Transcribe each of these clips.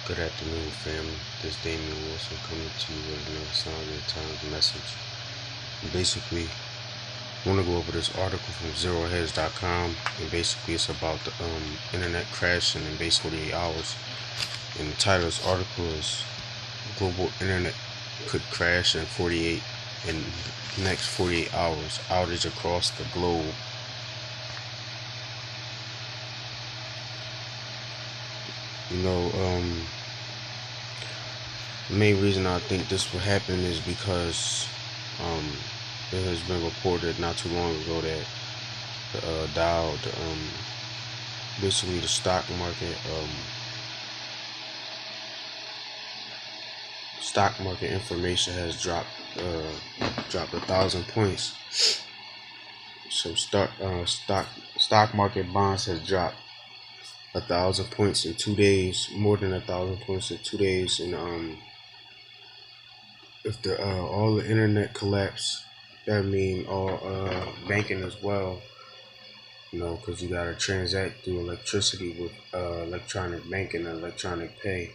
Good afternoon, family. This is Damian Wilson coming to you with another Sign of the Times message. Basically, I want to go over this article from zeroheads.com, and basically it's about the internet crashing in base 48 hours. And the title of this article is Global Internet Could Crash in the next 48 hours, outage across the globe. The main reason I think this will happen is because it has been reported not too long ago that the Dow, basically the stock market information has dropped 1,000 points. So stock market bonds has dropped 1,000 points in 2 days, more than 1,000 points in 2 days, and if all the internet collapse, that mean all banking as well. Because you gotta transact through electricity with electronic banking and electronic pay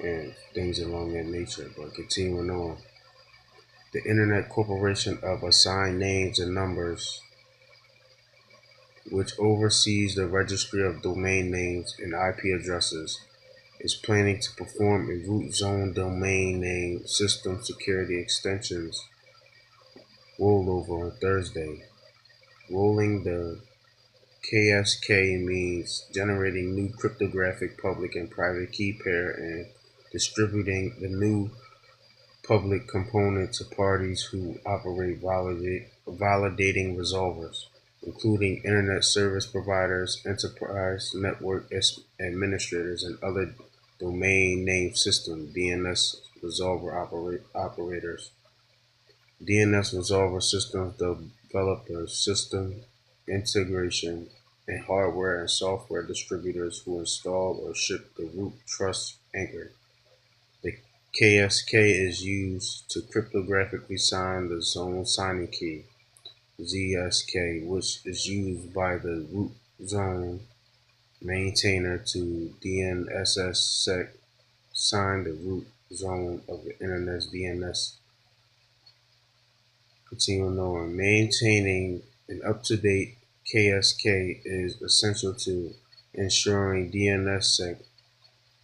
and things along that nature. But continuing on, the Internet Corporation of Assigned Names and Numbers, which oversees the registry of domain names and IP addresses, is planning to perform a root zone domain name system security extensions rollover on Thursday. Rolling the KSK means generating new cryptographic public and private key pair and distributing the new public component to parties who operate validating resolvers, including internet service providers, enterprise network administrators, and other domain name system (DNS) resolver operators. DNS resolver systems developers, system integration, and hardware and software distributors who install or ship the root trust anchor. The KSK is used to cryptographically sign the zone signing key, ZSK, which is used by the root zone maintainer to DNSSEC sign the root zone of the internet's DNS. Continuing on, maintaining an up-to-date KSK is essential to ensuring DNSSEC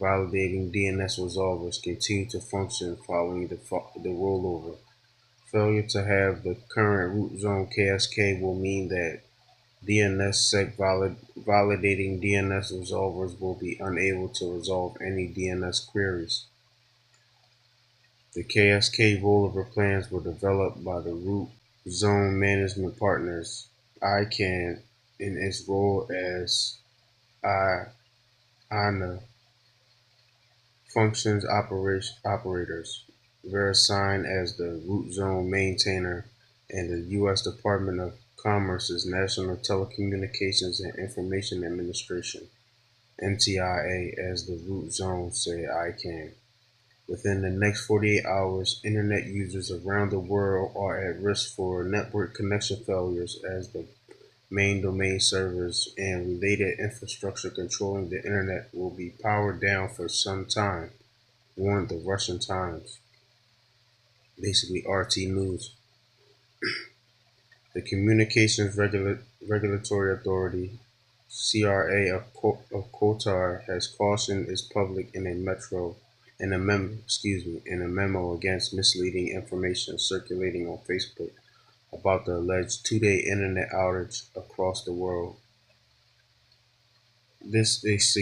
validating DNS resolvers continue to function following the rollover. Failure to have the current root zone KSK will mean that DNSSEC validating DNS resolvers will be unable to resolve any DNS queries. The KSK rollover plans were developed by the root zone management partners, ICANN, in its role as IANA functions operators, VeriSign as the root zone maintainer, and the U.S. Department of Commerce's National Telecommunications and Information Administration, NTIA, as the root zone, said ICANN. Within the next 48 hours, internet users around the world are at risk for network connection failures as the main domain servers and related infrastructure controlling the internet will be powered down for some time, warned the Russian Times, basically RT News. The Communications Regulatory Authority, CRA of Qatar, has cautioned its public in a memo against misleading information circulating on Facebook about the alleged 2-day internet outage across the world. This is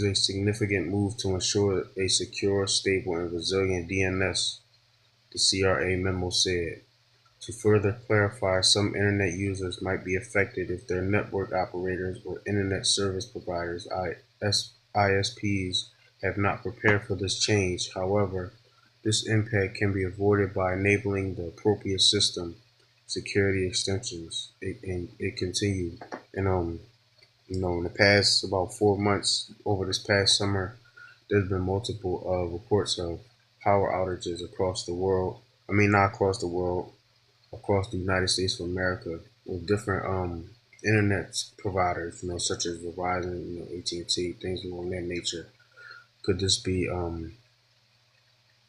a significant move to ensure a secure, stable, and resilient DNS, the CRA memo said. To further clarify, some internet users might be affected if their network operators or internet service providers, ISPs, have not prepared for this change. However, this impact can be avoided by enabling the appropriate system security extensions. It continued, and in the past about 4 months, over this past summer, there's been multiple reports of power outages across the world. I mean, not across the world, across the United States of America, with different internet providers, such as Verizon, AT&T, things along that nature. Could this be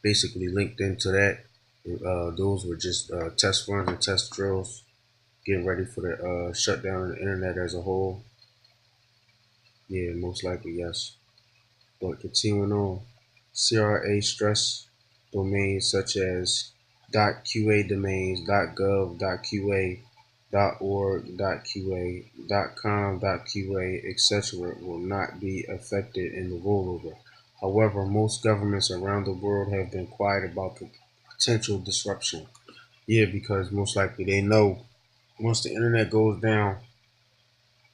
basically linked into that? Those were just test runs and test drills, getting ready for the shutdown of the internet as a whole. Yeah, most likely yes. But continuing on, CRA stress domains such as .qa domains, .gov, .qa, .org, .qa, .com, .qa, etc. will not be affected in the rollover. However, most governments around the world have been quiet about the potential disruption. Yeah, because most likely they know once the internet goes down,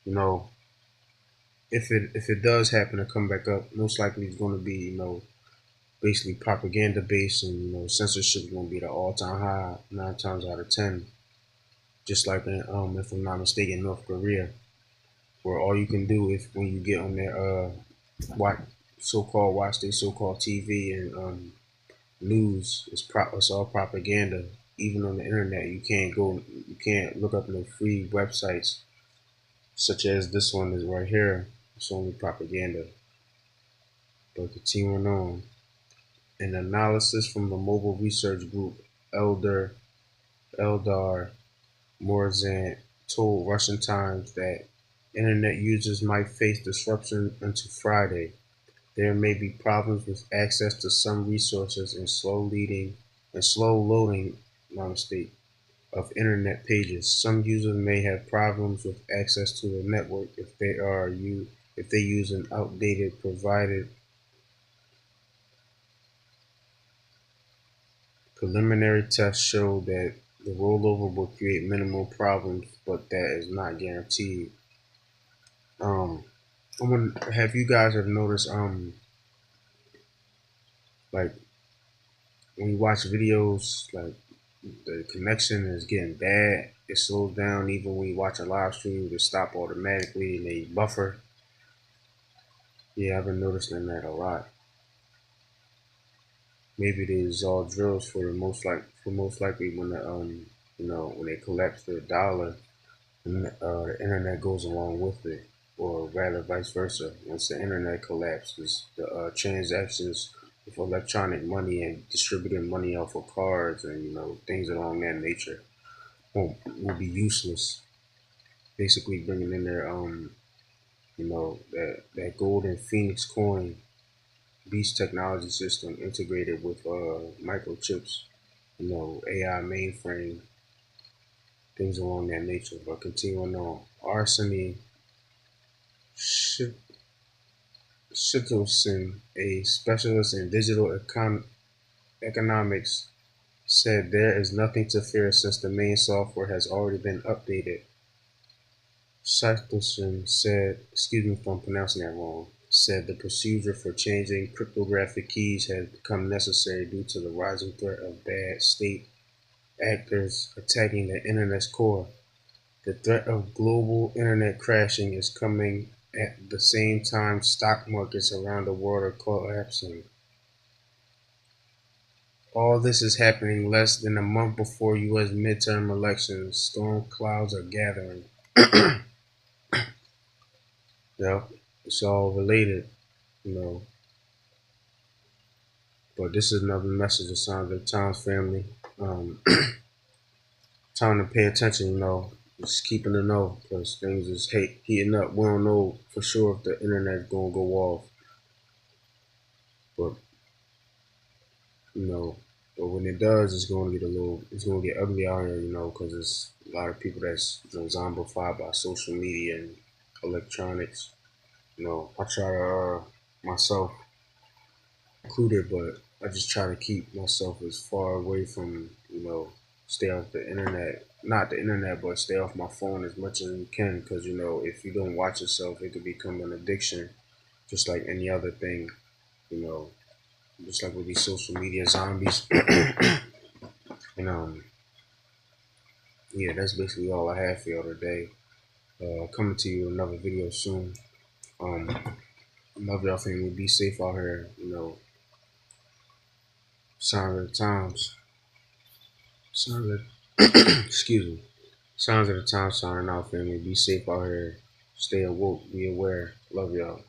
you know, if it does happen to come back up, most likely it's going to be basically propaganda based, and censorship is going to be the all time high 9 times out of 10. Just like in, if I'm not mistaken, North Korea, where all you can do is when you get on their watch watch their so-called TV and news, it's all propaganda. Even on the internet, you can't look up no free websites such as this one is right here. It's only propaganda. But continuing on, an analysis from the mobile research group Eldar Morzan told Russian Times that internet users might face disruption until Friday. There may be problems with access to some resources and slow loading, my mistake, of internet pages. Some users may have problems with access to the network if they use an outdated provided. Preliminary tests show that the rollover will create minimal problems, but that is not guaranteed. Um, have you guys have noticed like when you watch videos, like the connection is getting bad. It slows down even when you watch a live stream. They stop automatically and they buffer. Yeah, I've been noticing that a lot. Maybe these all drills for most likely when when they collapse the dollar, and the internet goes along with it, or rather vice versa. Once the internet collapses, the transactions with electronic money and distributing money off of cards and things along that nature will be useless. Basically, bringing in their that golden Phoenix coin beast technology system integrated with microchips, AI mainframe, things along that nature. But continuing on, Arseny Shtf, a specialist in economics, said there is nothing to fear since the main software has already been updated. Shtf said, excuse me if I'm pronouncing that wrong, said the procedure for changing cryptographic keys has become necessary due to the rising threat of bad state actors attacking the internet's core. The threat of global internet crashing is coming at the same time stock markets around the world are collapsing. All this is happening less than a month before U.S. midterm elections. Storm clouds are gathering. Yep, it's all related, you know. But this is another message of Signs of the Times family. Um, Time to pay attention, just keeping the know because things is heating up. We don't know for sure if the internet's gonna go off, but you know, but when it does, it's gonna get ugly out here, because there's a lot of people that's zombified by social media and electronics. I try to myself included, but I just try to keep myself as far away from, stay off the internet. Not the internet, but stay off my phone as much as you can, because if you don't watch yourself, it could become an addiction, just like any other thing. You know, just like with these social media zombies. And yeah, that's basically all I have for y'all today. Coming to you another video soon. Love y'all family. Be safe out here. Signs of the times. Signs of excuse me. Signs of the times signing out family. Be safe out here. Stay awoke. Be aware. Love y'all.